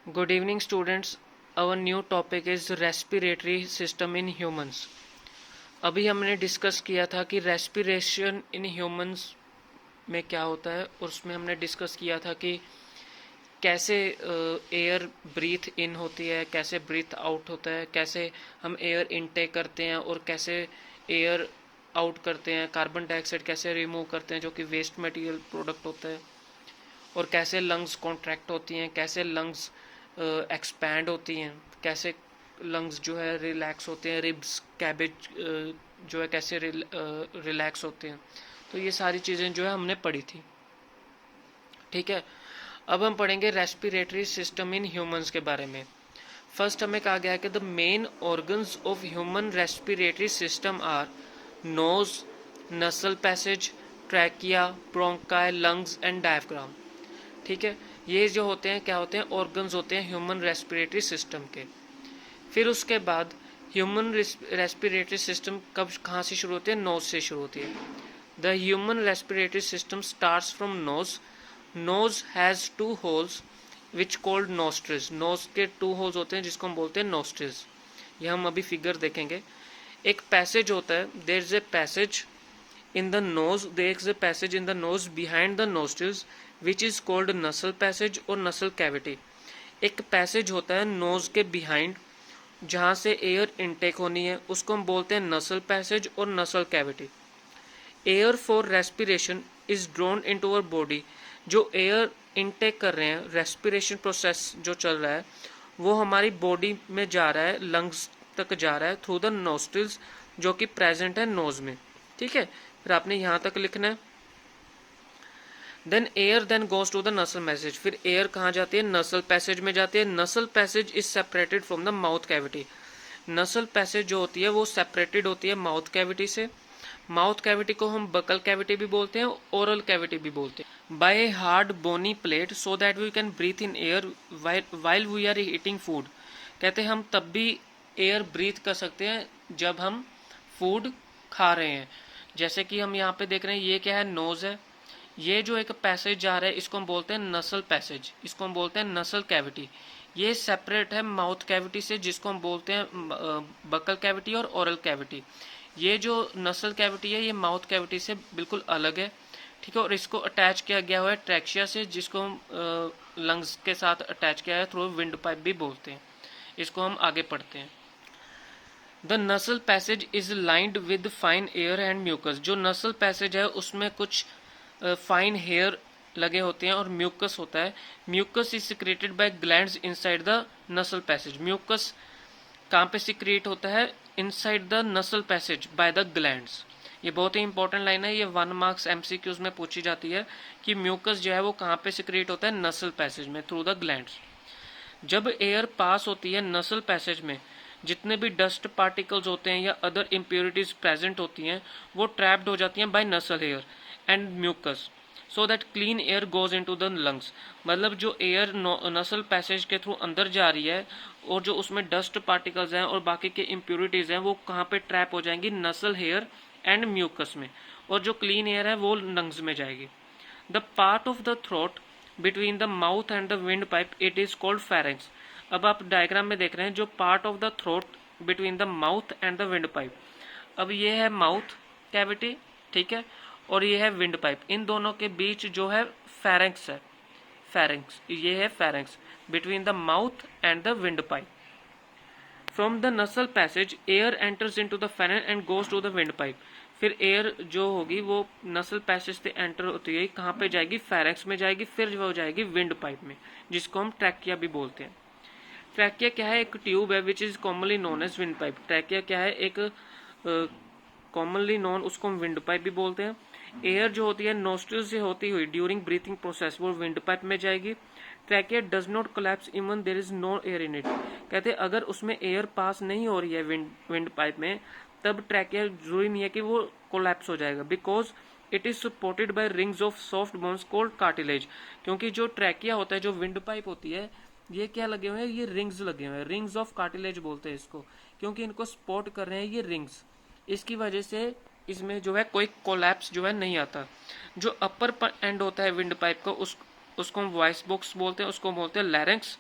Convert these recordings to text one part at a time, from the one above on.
Good evening, students. Our new topic is respiratory system in humans. अभी हमने discuss किया था कि रेस्पिरेशन इन ह्यूमंस में क्या होता है, और उसमें हमने डिस्कस किया था कि कैसे एयर ब्रीथ इन होती है, कैसे ब्रीथ आउट होता है, कैसे हम एयर इनटेक करते हैं और कैसे एयर आउट करते हैं, कार्बन डाइऑक्साइड कैसे रिमूव करते हैं जो कि वेस्ट मटेरियल प्रोडक्ट होता है, और कैसे लंग्स कॉन्ट्रैक्ट होती हैं, कैसे लंग्स एक्सपैंड होती हैं, कैसे लंग्स जो है रिलैक्स होते हैं, रिब्स कैबेज जो है कैसे रिलैक्स होते हैं। तो ये सारी चीज़ें जो है हमने पढ़ी थी। ठीक है, अब हम पढ़ेंगे रेस्पिरेटरी सिस्टम इन ह्यूमंस के बारे में। फर्स्ट हमें कहा गया है कि the main organs of human respiratory system are nose, nasal passage, trachea, bronchi, lungs and diaphragm. ठीक है, ये जो होते हैं क्या होते हैं, ऑर्गन्स होते हैं ह्यूमन रेस्पिरेटरी सिस्टम के। फिर उसके बाद ह्यूमन रेस्पिरेटरी सिस्टम कब कहाँ से शुरू होती है, नोज से शुरू होती है। The human respiratory system starts from nose. Nose has two holes which called nostrils. Nose के टू होल्स होते हैं जिसको हम बोलते हैं नोस्ट्रिल्स। ये हम अभी फिगर देखेंगे। एक पैसेज होता है, there is a passage in the nose, there is a passage in the nose behind the nostrils which is called nasal passage और nasal cavity। एक पैसेज होता है नोज के बिहाइंड जहाँ से एयर इनटेक होनी है, उसको हम बोलते हैं नसल पैसेज और नसल cavity. Air for respiration is drone into our body. जो एयर इनटेक कर रहे हैं, रेस्पिरेशन प्रोसेस जो चल रहा है वो हमारी बॉडी में जा रहा है, लंग्स तक जा रहा है थ्रू द नोस्ट्रिल्स जो कि प्रेजेंट है नोज में। ठीक है, फिर आपने यहां तक लिखना है। Then air then goes to the nasal message. फिर एयर कहाँ जाती है, नसल पैसेज में जाती है। Nasal passage is separated from the mouth cavity. Nasal passage जो होती है वो सेपरेटेड होती है माउथ कैविटी से। माउथ कैविटी को हम बकल कैविटी भी बोलते हैं, ओरल कैविटी भी बोलते हैं। By a hard bony plate so that we can breathe in air while we are eating food. कहते हैं हम तब भी एयर ब्रीथ कर सकते हैं जब हम फूड खा रहे हैं। जैसे कि हम यहाँ पे देख रहे हैं, ये क्या है, नोज है। ये जो एक पैसेज जा रहा है इसको हम बोलते हैं नसल पैसेज, इसको हम बोलते हैं नसल कैविटी। ये सेपरेट है माउथ कैविटी से जिसको हम बोलते हैं बकल कैविटी और ओरल कैविटी। ये जो नसल कैविटी है ये माउथ कैविटी से बिल्कुल अलग है। ठीक है, और इसको अटैच किया गया हुआ है ट्रैक्शिया से, जिसको हम लंग्स के साथ अटैच किया है थ्रू विंड पाइप भी बोलते हैं। इसको हम आगे पढ़ते हैं। The nasal passage is lined with fine hair and mucus. जो नसल पैसेज है उसमें कुछ फाइन हेयर लगे होते हैं और म्यूकस होता है। Mucus is secreted by glands inside the nasal passage. Mucus कहाँ पे सिक्रिएट होता है, inside the nasal passage by the glands. ये बहुत ही इंपॉर्टेंट लाइन है, ये 1 मार्क्स एमसीक्यूज में पूछी जाती है कि म्यूकस जो है वो कहाँ पे सिक्रिएट होता है, नसल पैसेज में, थ्रू द ग्लैंड्स। जब एयर पास होती है नसल पैसेज में, जितने भी डस्ट पार्टिकल्स होते हैं या अदर इम्प्योरिटीज प्रेजेंट होती हैं वो ट्रैप्ड हो जाती हैं by nasal hair and mucus, so that clean air goes into the lungs. मतलब जो एयर नसल पैसेज के थ्रू अंदर जा रही है और जो उसमें डस्ट पार्टिकल्स हैं और बाकी के इम्प्योरिटीज हैं वो कहाँ पे ट्रैप हो जाएंगी, नसल हेयर एंड म्यूकस में, और जो क्लीन एयर है वो लंग्स में जाएगी। The part of the throat between the mouth and the wind pipe it is called pharynx. अब आप डायग्राम में देख रहे हैं जो part of the throat between the mouth and the wind pipe. अब ये है माउथ कैविटी, ठीक है, और ये है विंड पाइप। इन दोनों के बीच जो है फेरेंक्स है, फेरेंक्स, ये है pharynx between the mouth and the windpipe. From the nasal passage air enters into the pharynx and goes to the windpipe. फिर एयर जो होगी वो नसल पैसेज से एंटर होती है, कहाँ पे जाएगी, फेरेंक्स में जाएगी, फिर वो जाएगी विंड पाइप में, जिसको हम ट्रैकिया भी बोलते हैं। ट्रैकिया क्या है, एक ट्यूब है which is commonly known as windpipe. Trachea क्या है, एक कॉमनली नोन, उसको हम विंड पाइप भी बोलते हैं। एयर जो होती है नोस्ट्रिल से होती हुई ड्यूरिंग ब्रीथिंग प्रोसेस वो विंड पाइप में जाएगी। Trachea does not collapse even there is no air in it. कहते हैं अगर उसमें एयर पास नहीं हो रही है विंड पाइप में, तब ट्रैकिया जरूरी नहीं है कि वो कोलैप्स हो जाएगा, because it is supported by rings of soft bones called cartilage. क्योंकि जो ट्रैकिया होता है, जो विंड पाइप होती है, ये क्या लगे हुए हैं, ये रिंग्स लगे हुए हैं, रिंग्स ऑफ कार्टिलेज बोलते हैं इसको, क्योंकि इनको सपोर्ट कर रहे हैं ये रिंग्स। इसकी वजह से इसमें जो है कोई कोलैप्स जो है नहीं आता। जो अपर एंड होता है विंड पाइप का उसको हम वॉइस बॉक्स बोलते हैं, उसको बोलते हैं लैरिंक्स।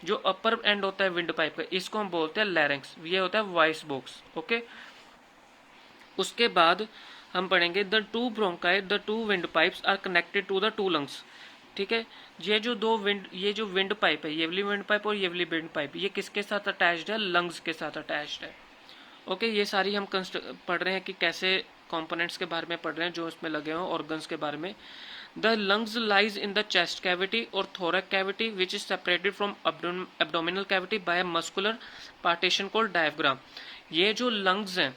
जो अपर एंड होता है विंड पाइप का, इसको हम बोलते हैं लैरिंक्स, ये होता है वॉइस बॉक्स। ओके, उसके बाद हम पढ़ेंगे the two bronchi, the two windpipes are connected to the two lungs. ठीक है, ये जो विंड पाइप है, ये वाली विंड पाइप और ये वाली विंड पाइप, ये किसके साथ अटैच्ड है? लंग्स के साथ अटैच्ड है। ओके, ये सारी हम पढ़ रहे हैं कि कैसे कंपोनेंट्स के बारे में पढ़ रहे हैं जो इसमें लगे हुए, ऑर्गन्स के बारे में। The lungs lies in the chest cavity और thorax cavity which is separated from abdominal cavity by muscular partition called diaphragm. ये जो लंग्स हैं,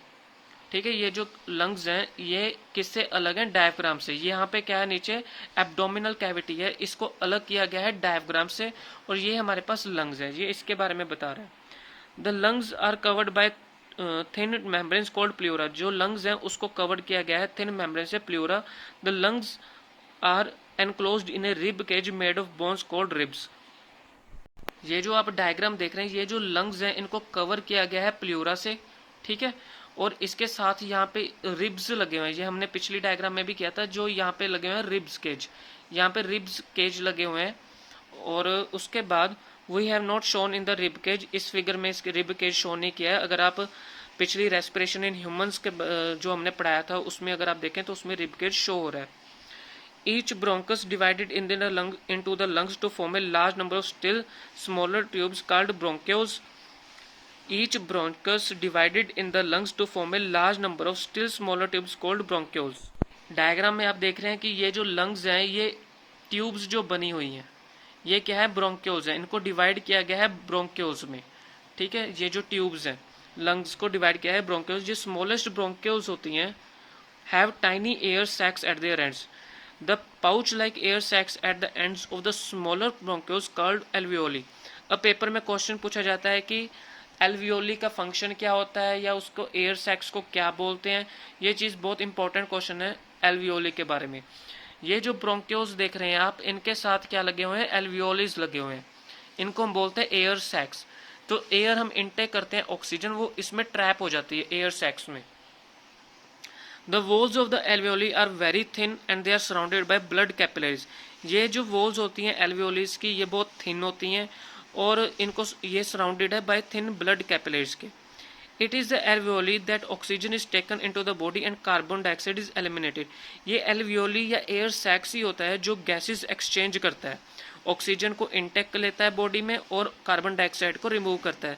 ठीक है, ये जो लंग्स हैं ये किससे अलग हैं? डायफ्राम से। ये यहाँ पे क्या है? नीचे एब्डोमिनल कैविटी है, इसको अलग किया गया है डायफ्राम से, और ये हमारे पास लंग्स है, ये इसके बारे में बता रहे हैं। The lungs are covered by thin membranes called pleura. जो लंग्स हैं उसको कवर किया गया है थिन मेम्ब्रेन से, pleura. The lungs are enclosed in a rib cage made of bones called ribs. ये जो आप डायग्राम देख रहे हैं, ये जो लंग्स हैं इनको कवर किया गया है प्लूरा से, ठीक है, और इसके साथ यहाँ पे रिब्स लगे हुए हैं। ये हमने पिछली डायग्राम में भी किया था, जो यहाँ पे लगे हुए हैं रिब्स केज, यहाँ पे रिब्स केज लगे हुए हैं। और उसके बाद we have not shown in the rib cage, इस फिगर में इसके रिब केज शो नहीं किया है। अगर आप पिछली रेस्पिरेशन इन ह्यूमंस के जो हमने पढ़ाया था उसमें अगर आप देखें तो उसमें रिब केज शो हो रहा है। Each bronchus divided in the lung into the lungs to form a large number of still smaller tubes called bronchioles. Each bronchus divided in the lungs to form a large number of still smaller tubes called bronchioles. Diagram में आप देख रहे हैं कि ये जो lungs हैं ये ट्यूब्स जो बनी हुई हैं ये क्या है? ब्रोंक्योल्स हैं। इनको डिवाइड किया गया है ब्रोंक्योल्स में, ठीक है। ये जो ट्यूब्स हैं लंग्स को डिवाइड किया है ब्रोंक्योल्स। जो स्मॉलेस्ट ब्रोंक्योल्स होती हैं have tiny air sacs eight there ends. The pouch-like air sacs at the ends of the smaller bronchioles called alveoli. अब पेपर में क्वेश्चन पूछा जाता है कि एल्वियोली का फंक्शन क्या होता है या उसको एयर सैक्स को क्या बोलते हैं। ये चीज़ बहुत इंपॉर्टेंट क्वेश्चन है एल्वियोली के बारे में। ये जो ब्रोंक्योल्स देख रहे हैं आप, इनके साथ क्या लगे हुए हैं? एल्वियोलीज लगे हुए हैं। इनको हम बोलते हैं एयर सैक्स। तो एयर हम इनटेक करते हैं ऑक्सीजन, वो इसमें ट्रैप हो जाती है एयर सैक्स में। The walls of the alveoli are very thin and they are surrounded by blood capillaries. ये जो walls होती हैं alveolis की ये बहुत thin होती हैं और इनको ये surrounded है by thin blood capillaries के। It is the alveoli that oxygen is taken into the body and carbon dioxide is eliminated. ये alveoli या air sacs ही होता है जो gases exchange करता है, ऑक्सीजन को इंटेक लेता है बॉडी में और कार्बन डाइऑक्साइड को रिमूव करता है।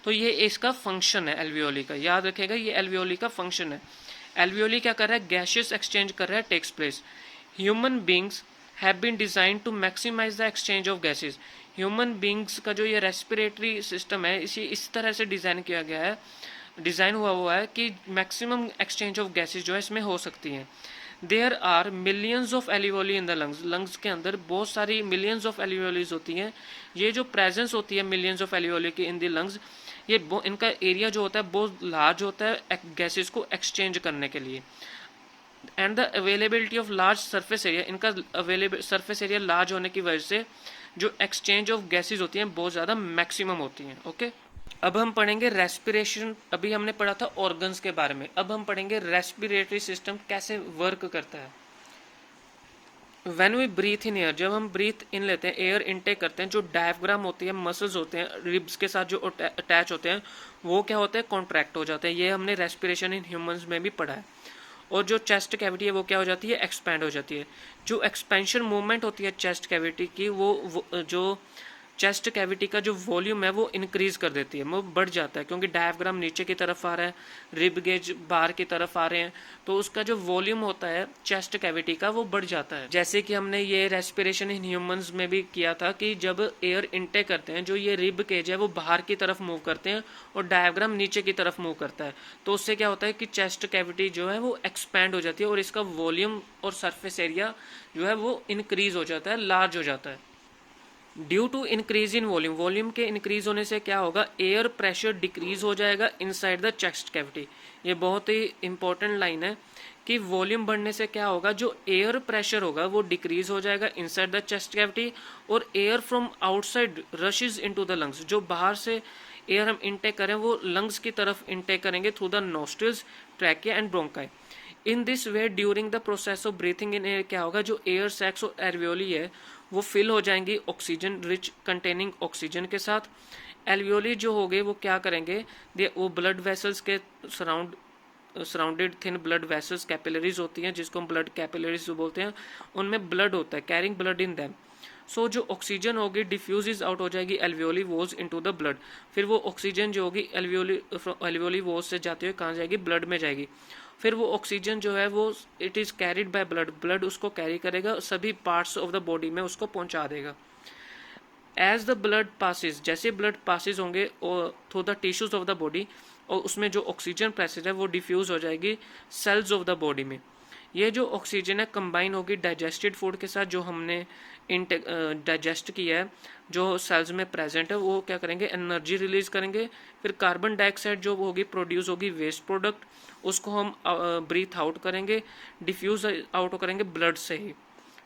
तो ये इसका फंक्शन है एल्वियोली का, याद रखेगा ये एल्वियोली का फंक्शन है। एल्वियोली क्या कर रहा है? गैसियस एक्सचेंज कर रहा है, takes place. Human beings have been design to maximise the exchange of gases. Human beings का जो ये रेस्पिरेटरी सिस्टम है इसे इस तरह से डिज़ाइन किया गया है, डिज़ाइन हुआ है कि मैक्सिमम एक्सचेंज ऑफ गैसेस जो है इसमें हो सकती हैं। There are millions of alveoli in the lungs. Lungs के अंदर बहुत सारी मिलियंस ऑफ एल्वियोलीज होती हैं। ये जो प्रेजेंस होती है मिलियंस ऑफ एल्वियोली की इन द लंग्स, ये इनका एरिया जो होता है बहुत लार्ज होता है गैसेस को एक्सचेंज करने के लिए। And the availability of large surface area, इनका अवेलेबल सरफेस एरिया लार्ज होने की वजह से जो एक्सचेंज ऑफ गैसेस होती हैं बहुत ज़्यादा मैक्सिमम होती हैं। ओके, अब हम पढ़ेंगे रेस्पिरेशन। अभी हमने पढ़ा था ऑर्गन्स के बारे में, अब हम पढ़ेंगे रेस्पिरेटरी सिस्टम कैसे वर्क करता है। When we breathe in air, जब हम ब्रीथ इन लेते हैं, एयर इनटेक करते हैं, जो डायफ्राम होती है, मसल्स होते हैं रिब्स के साथ जो अटैच होते हैं वो क्या होते हैं? कॉन्ट्रैक्ट हो जाते हैं। ये हमने रेस्पिरेशन इन ह्यूमंस में भी पढ़ा है। और जो चेस्ट कैविटी है वो क्या हो जाती है? एक्सपैंड हो जाती है। जो एक्सपेंशन मूवमेंट होती है चेस्ट कैविटी की वो जो चेस्ट कैविटी का जो वॉल्यूम है वो इंक्रीज कर देती है, वो बढ़ जाता है, क्योंकि डायफ्राम नीचे की तरफ आ रहा है, रिब गेज बाहर की तरफ आ रहे हैं, तो उसका जो वॉल्यूम होता है चेस्ट कैविटी का वो बढ़ जाता है। जैसे कि हमने ये रेस्पिरेशन इन ह्यूमंस में भी किया था कि जब एयर इनटेक करते हैं जो ये रिब केज है वो बाहर की तरफ मूव करते हैं और डायफ्राम नीचे की तरफ मूव करता है, तो उससे क्या होता है कि चेस्ट कैविटी जो है वो एक्सपैंड हो जाती है और इसका वॉल्यूम और सरफेस एरिया जो है वो इंक्रीज हो जाता है, लार्ज हो जाता है। Due to increase in volume, volume के इंक्रीज होने से क्या होगा? एयर प्रेशर डिक्रीज हो जाएगा इनसाइड द चेस्ट कैविटी। ये बहुत ही इंपॉर्टेंट लाइन है कि वॉल्यूम बढ़ने से क्या होगा? जो एयर प्रेशर होगा वो डिक्रीज हो जाएगा इनसाइड द चेस्ट कैविटी और air from outside rushes into the lungs. जो बाहर से एयर हम इनटेक करें वो लंग्स की तरफ इनटेक करेंगे through the nostrils, trachea and bronchi. In this way during the process of breathing in air क्या होगा? जो एयर सैक्स और एल्वियोली है वो फिल हो जाएंगी ऑक्सीजन रिच कंटेनिंग ऑक्सीजन के साथ। एल्वियोली जो हो गए वो क्या करेंगे, वो ब्लड वेसल्स के surrounded thin blood vessels capillaries होती हैं, जिसको हम ब्लड कैपिलरीज बोलते हैं, उनमें ब्लड होता है, कैरिंग ब्लड इन दैम। सो जो ऑक्सीजन होगी डिफ्यूज आउट हो जाएगी एल्वियोली वोल्स इनटू द ब्लड। फिर वो ऑक्सीजन जो होगी एल्वियोली वोल्स से जाते हुए कहाँ जाएगी, ब्लड में जाएगी। फिर वो ऑक्सीजन जो है वो it is carried by blood, blood उसको कैरी करेगा, सभी पार्ट्स ऑफ द बॉडी में उसको पहुंचा देगा। एज द ब्लड पासिस, जैसे ब्लड पासिस होंगे through the tissues of the body, और उसमें जो ऑक्सीजन पैसेज है वो डिफ्यूज हो जाएगी सेल्स ऑफ द बॉडी में। ये जो ऑक्सीजन है कंबाइन होगी डाइजेस्टेड फूड के साथ, जो हमने डाइजेस्ट किया है, जो सेल्स में प्रेजेंट है, वो क्या करेंगे, एनर्जी रिलीज करेंगे। फिर कार्बन डाइऑक्साइड जो होगी प्रोड्यूस होगी वेस्ट प्रोडक्ट, उसको हम ब्रीथ आउट करेंगे, डिफ्यूज आउट करेंगे ब्लड से ही।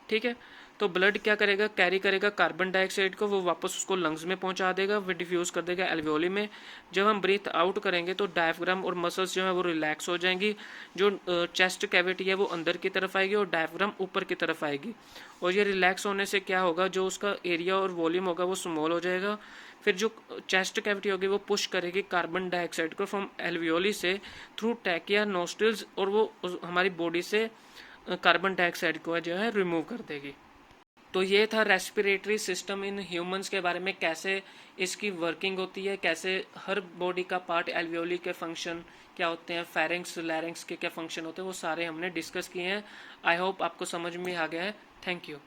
ठीक है, तो ब्लड क्या करेगा, कैरी करेगा कार्बन डाइऑक्साइड को, वो वापस उसको लंग्स में पहुंचा देगा, फिर डिफ्यूज कर देगा एल्वियोली में। जब हम ब्रीथ आउट करेंगे तो डायफ्राम और मसल्स जो है वो रिलैक्स हो जाएंगी, जो चेस्ट कैविटी है वो अंदर की तरफ आएगी और डायफ्राम ऊपर की तरफ आएगी। और ये रिलैक्स होने से क्या होगा, जो उसका एरिया और वॉल्यूम होगा वो स्मॉल हो जाएगा। फिर जो चेस्ट कैविटी होगी वो पुश करेगी कार्बन डाइऑक्साइड को फ्रॉम एल्वियोली से थ्रू टैकिया नोस्ट्रिल्स, और वो हमारी बॉडी से कार्बन डाइऑक्साइड को जो है रिमूव कर देगी। तो ये था रेस्पिरेटरी सिस्टम इन ह्यूमंस के बारे में, कैसे इसकी वर्किंग होती है, कैसे हर बॉडी का पार्ट, एल्वियोली के फंक्शन क्या होते हैं, फेरिंग्स लैरिंग्स के क्या फंक्शन होते हैं, वो सारे हमने डिस्कस किए हैं। आई होप आपको समझ में आ गया है। Thank you.